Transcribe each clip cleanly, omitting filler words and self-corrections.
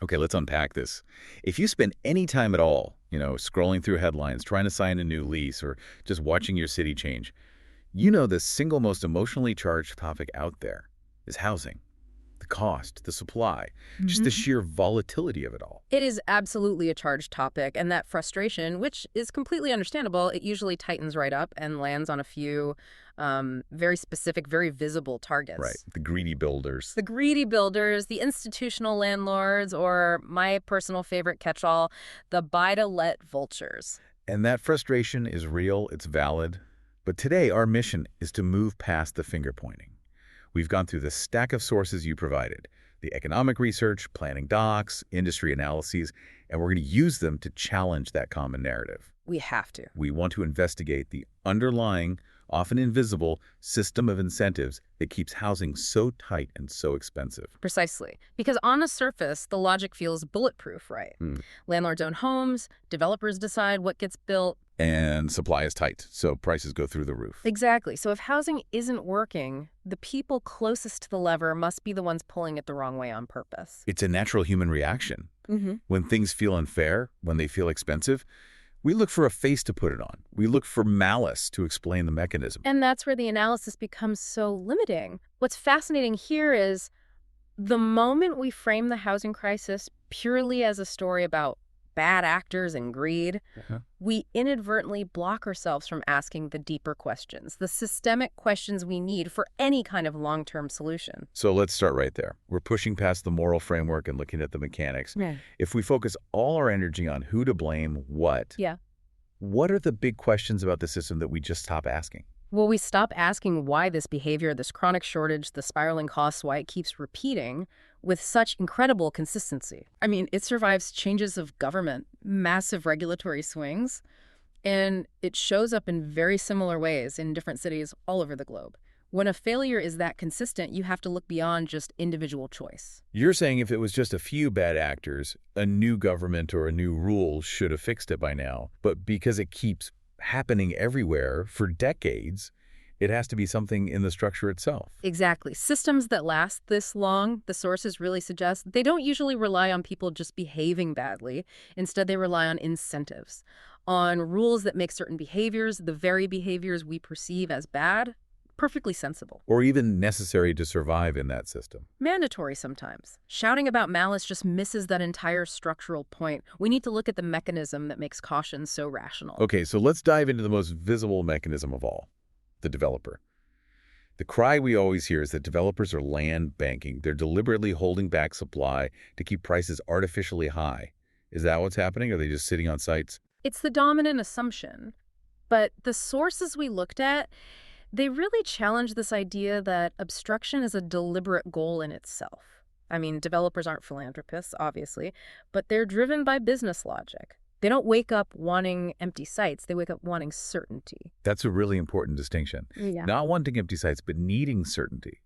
Okay, let's unpack this. If you spend any time at all, scrolling through headlines, trying to sign a new lease, or just watching your city change, you know the single most emotionally charged topic out there is housing. The cost, the supply, just the sheer volatility of it all. It is absolutely a charged topic, and that frustration, which is completely understandable, it usually tightens right up and lands on a few very specific, very visible Right. targets. The greedy builders. The greedy builders, the institutional landlords, or my personal favorite catch-all, the buy-to-let vultures. And that frustration is real, it's valid. But today, our mission is to move past the finger pointing. We've gone through the stack of sources you provided, the economic research, planning docs, industry analyses, and we're going to use them to challenge that common narrative. We have to. We want to investigate the underlying, often invisible, system of incentives that keeps housing so tight and so expensive. Precisely. Because on the surface, the logic feels bulletproof, right? Landlords own homes, developers decide what gets built. And supply is tight, so prices go through the roof. Exactly. So if housing isn't working, the people closest to the lever must be the ones pulling it the wrong way on purpose. It's a natural human reaction. When things feel unfair, when they feel expensive, we look for a face to put it on. We look for malice to explain the mechanism. And that's where the analysis becomes so limiting. What's fascinating here is the moment we frame the housing crisis purely as a story about bad actors and greed, we inadvertently block ourselves from asking the deeper questions, the systemic questions we need for any kind of long-term solution. So let's start right there. We're pushing past the moral framework and looking at the mechanics. If we focus all our energy on who to blame, what are the big questions about the system that we just stop asking? Well, we stop asking why this behavior, this chronic shortage, the spiraling costs, why it keeps repeating with such incredible consistency. I mean, it survives changes of government, massive regulatory swings, and it shows up in very similar ways in different cities all over the globe. When a failure is that consistent, you have to look beyond just individual choice. You're saying if it was just a few bad actors, a new government or a new rule should have fixed it by now. But because it keeps happening everywhere for decades, it has to be something in the structure itself. Exactly. Systems that last this long, the sources really suggest, they don't usually rely on people just behaving badly. Instead, they rely on incentives, on rules that make certain behaviors, the very behaviors we perceive as bad, perfectly sensible. Or even necessary to survive in that system. Mandatory sometimes. Shouting about malice just misses that entire structural point. We need to look at the mechanism that makes caution so rational. Okay, so let's dive into the most visible mechanism of all, the developer. The cry we always hear is that developers are land banking. They're deliberately holding back supply to keep prices artificially high. Is that what's happening? Are they just sitting on sites? It's the dominant assumption. But the sources we looked at, they really challenge this idea that obstruction is a deliberate goal in itself. I mean, developers aren't philanthropists, obviously, but they're driven by business logic. They don't wake up wanting empty sites. They wake up wanting certainty. That's a really important distinction. Not wanting empty sites, but needing certainty.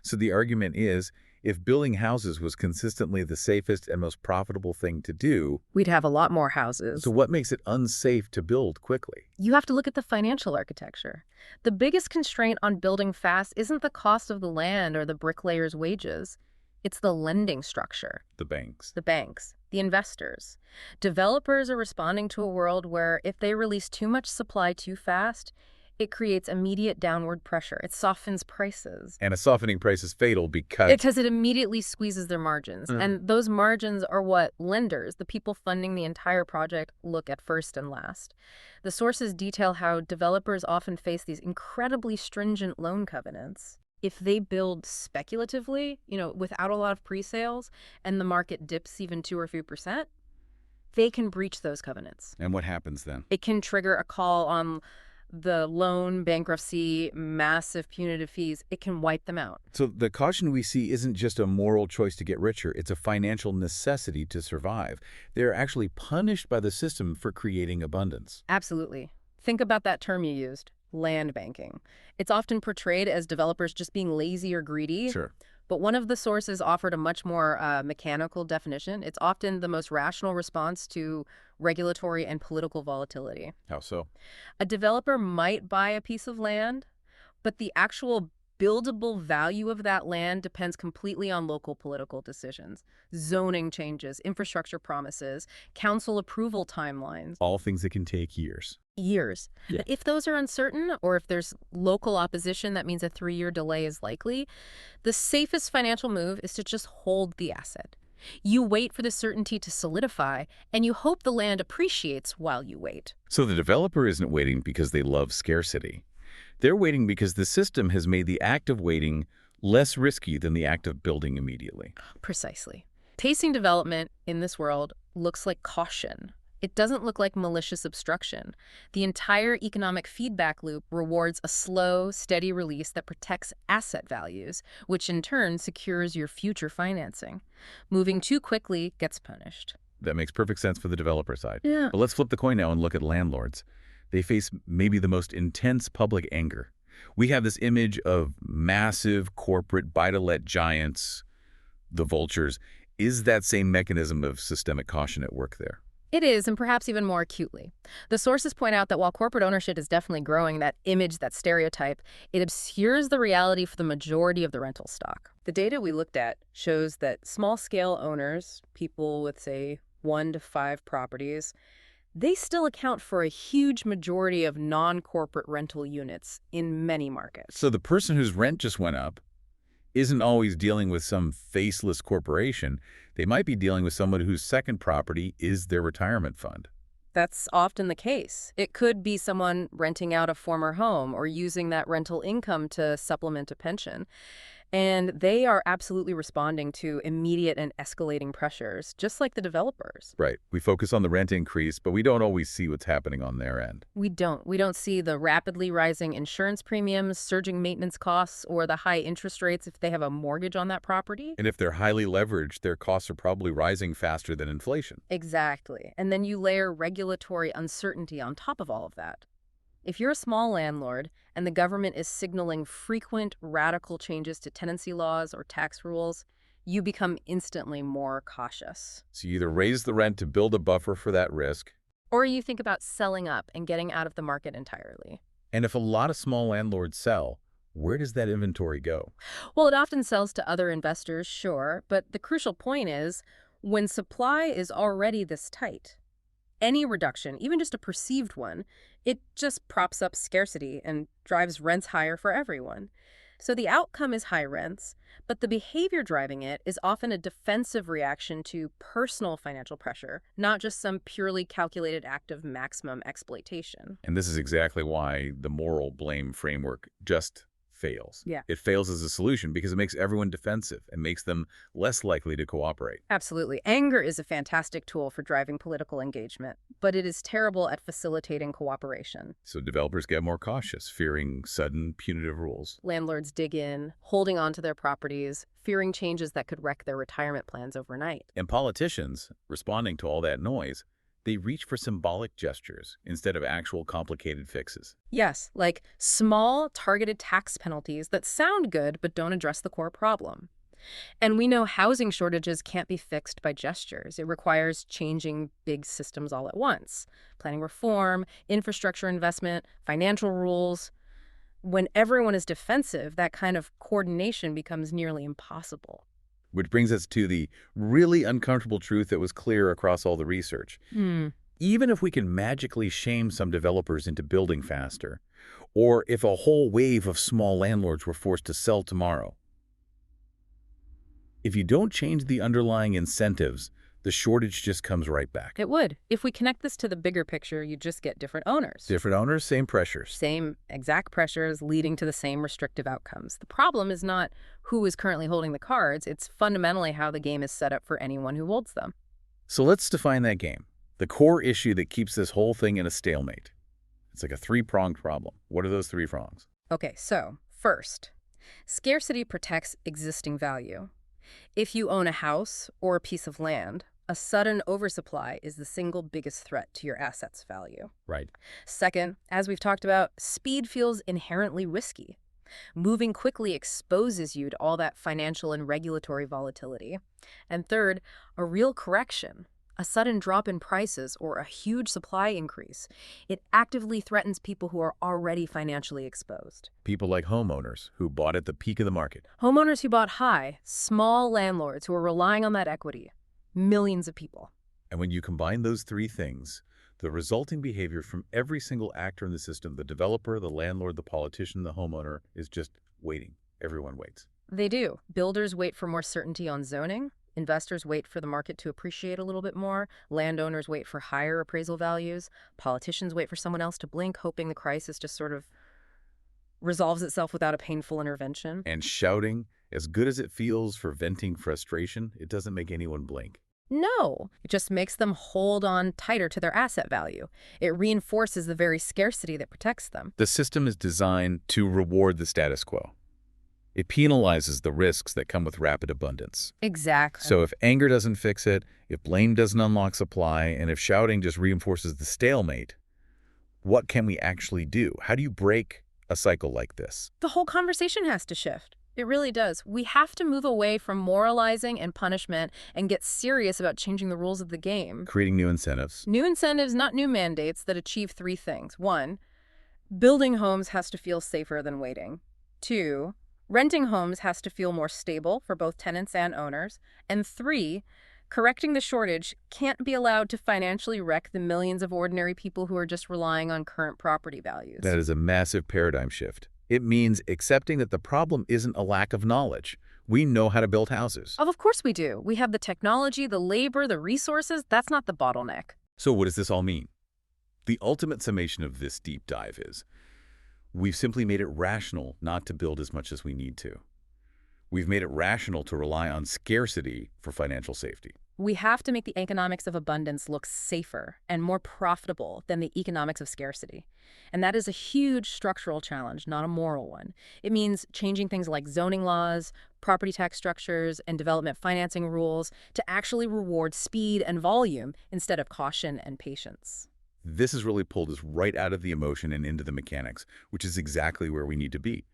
So the argument is, if building houses was consistently the safest and most profitable thing to do, we'd have a lot more houses. So what makes it unsafe to build quickly? You have to look at the financial architecture. The biggest constraint on building fast isn't the cost of the land or the bricklayer's wages. It's the lending structure. The banks. The banks. The investors. Developers are responding to a world where if they release too much supply too fast, it creates immediate downward pressure. It softens prices. And a softening price is fatal because it immediately squeezes their margins. And those margins are what lenders, the people funding the entire project, look at first and last. The sources detail how developers often face these incredibly stringent loan covenants. If they build speculatively, without a lot of pre-sales, and the market dips even 2 or 3%, they can breach those covenants. And what happens then? It can trigger a call on the loan, bankruptcy, massive punitive fees. It can wipe them out. So the caution we see isn't just a moral choice to get richer. It's a financial necessity to survive. They're actually punished by the system for creating abundance. Absolutely. Think about that term you used, land banking. It's often portrayed as developers just being lazy or greedy. Sure. But one of the sources offered a much more mechanical definition. It's often the most rational response to regulatory and political volatility. How so? A developer might buy a piece of land, but the actual buildable value of that land depends completely on local political decisions, zoning changes, infrastructure promises, council approval timelines. All things that can take years. Years. Yeah. If those are uncertain, or if there's local opposition that means a 3-year delay is likely, the safest financial move is to just hold the asset. You wait for the certainty to solidify, and you hope the land appreciates while you wait. So the developer isn't waiting because they love scarcity. They're waiting because the system has made the act of waiting less risky than the act of building immediately. Precisely. Pacing development in this world looks like caution. It doesn't look like malicious obstruction. The entire economic feedback loop rewards a slow, steady release that protects asset values, which in turn secures your future financing. Moving too quickly gets punished. That makes perfect sense for the developer side. Yeah. But let's flip the coin now and look at landlords. They face maybe the most intense public anger. We have this image of massive corporate buy-to-let giants, the vultures. Is that same mechanism of systemic caution at work there? It is, and perhaps even more acutely. The sources point out that while corporate ownership is definitely growing, that image, that stereotype, it obscures the reality for the majority of the rental stock. The data we looked at shows that small-scale owners, people with, say, 1 to 5 properties, they still account for a huge majority of non-corporate rental units in many markets. So the person whose rent just went up isn't always dealing with some faceless corporation. They might be dealing with someone whose second property is their retirement fund. That's often the case. It could be someone renting out a former home or using that rental income to supplement a pension. And they are absolutely responding to immediate and escalating pressures, just like the developers. Right. We focus on the rent increase, but we don't always see what's happening on their end. We don't. We don't see the rapidly rising insurance premiums, surging maintenance costs, or the high interest rates if they have a mortgage on that property. And if they're highly leveraged, their costs are probably rising faster than inflation. Exactly. And then you layer regulatory uncertainty on top of all of that. If you're a small landlord and the government is signaling frequent radical changes to tenancy laws or tax rules, you become instantly more cautious. So you either raise the rent to build a buffer for that risk, Or you think about selling up and getting out of the market entirely. and if a lot of small landlords sell, where does that inventory go? Well, it often sells to other investors, sure, but the crucial point is when supply is already this tight, any reduction, even just a perceived one, it just props up scarcity and drives rents higher for everyone. So the outcome is high rents, but the behavior driving it is often a defensive reaction to personal financial pressure, not just some purely calculated act of maximum exploitation. And this is exactly why the moral blame framework just fails. Yeah. It fails as a solution because it makes everyone defensive and makes them less likely to cooperate. Absolutely. Anger is a fantastic tool for driving political engagement, but it is terrible at facilitating cooperation. So developers get more cautious, fearing sudden punitive rules. Landlords dig in, holding on to their properties, fearing changes that could wreck their retirement plans overnight. And politicians, responding to all that noise, they reach for symbolic gestures instead of actual complicated fixes. Yes, like small, targeted tax penalties that sound good but don't address the core problem. And we know housing shortages can't be fixed by gestures. It requires changing big systems all at once. Planning reform, infrastructure investment, financial rules. When everyone is defensive, that kind of coordination becomes nearly impossible. Which brings us to the really uncomfortable truth that was clear across all the research. Even if we can magically shame some developers into building faster, or if a whole wave of small landlords were forced to sell tomorrow, if you don't change the underlying incentives, the shortage just comes right back. It would. If we connect this to the bigger picture, you just get different owners. Different owners, same pressures. Same exact pressures leading to the same restrictive outcomes. The problem is not who is currently holding the cards. It's fundamentally how the game is set up for anyone who holds them. So let's define that game. The core issue that keeps this whole thing in a stalemate. It's like a three-pronged problem. What are those three prongs? Okay, so first, scarcity protects existing value. If you own a house or a piece of land, a sudden oversupply is the single biggest threat to your asset's value. Right. Second, as we've talked about, speed feels inherently risky. Moving quickly exposes you to all that financial and regulatory volatility. And third, a real correction, a sudden drop in prices, or a huge supply increase, it actively threatens people who are already financially exposed. People like homeowners who bought at the peak of the market. Homeowners who bought high, small landlords who are relying on that equity. Millions of people. And when you combine those three things, the resulting behavior from every single actor in the system, the developer, the landlord, the politician, the homeowner, is just waiting. Everyone waits. They do. Builders wait for more certainty on zoning. Investors wait for the market to appreciate a little bit more. Landowners wait for higher appraisal values. Politicians wait for someone else to blink, hoping the crisis just sort of resolves itself without a painful intervention. And shouting, as good as it feels for venting frustration, it doesn't make anyone blink. No, it just makes them hold on tighter to their asset value. It reinforces the very scarcity that protects them. The system is designed to reward the status quo. It penalizes the risks that come with rapid abundance. Exactly. So if anger doesn't fix it, if blame doesn't unlock supply, and if shouting just reinforces the stalemate, what can we actually do? How do you break a cycle like this? The whole conversation has to shift. It really does. We have to move away from moralizing and punishment and get serious about changing the rules of the game. Creating new incentives. New incentives, not new mandates, that achieve three things. One, building homes has to feel safer than waiting. Two, renting homes has to feel more stable for both tenants and owners. And three, correcting the shortage can't be allowed to financially wreck the millions of ordinary people who are just relying on current property values. That is a massive paradigm shift. It means accepting that the problem isn't a lack of knowledge. We know how to build houses. Of course we do. We have the technology, the labor, the resources. That's not the bottleneck. So what does this all mean? The ultimate summation of this deep dive is we've simply made it rational not to build as much as we need to. We've made it rational to rely on scarcity for financial safety. We have to make the economics of abundance look safer and more profitable than the economics of scarcity. And that is a huge structural challenge, not a moral one. It means changing things like zoning laws, property tax structures, and development financing rules to actually reward speed and volume instead of caution and patience. This has really pulled us right out of the emotion and into the mechanics, which is exactly where we need to be.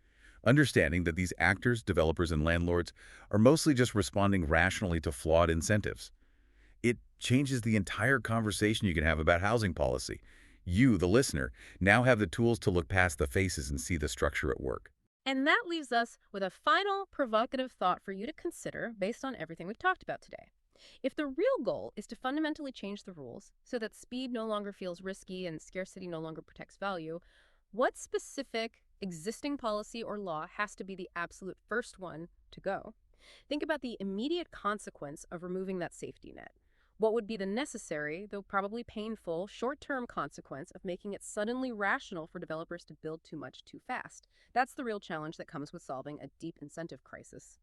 Understanding that these actors, developers, and landlords are mostly just responding rationally to flawed incentives. It changes the entire conversation you can have about housing policy. You, the listener, now have the tools to look past the faces and see the structure at work. And that leaves us with a final provocative thought for you to consider based on everything we've talked about today. If the real goal is to fundamentally change the rules so that speed no longer feels risky and scarcity no longer protects value, what specific existing policy or law has to be the absolute first one to go? Think about the immediate consequence of removing that safety net. What would be the necessary, though probably painful, short-term consequence of making it suddenly rational for developers to build too much too fast? That's the real challenge that comes with solving a deep incentive crisis.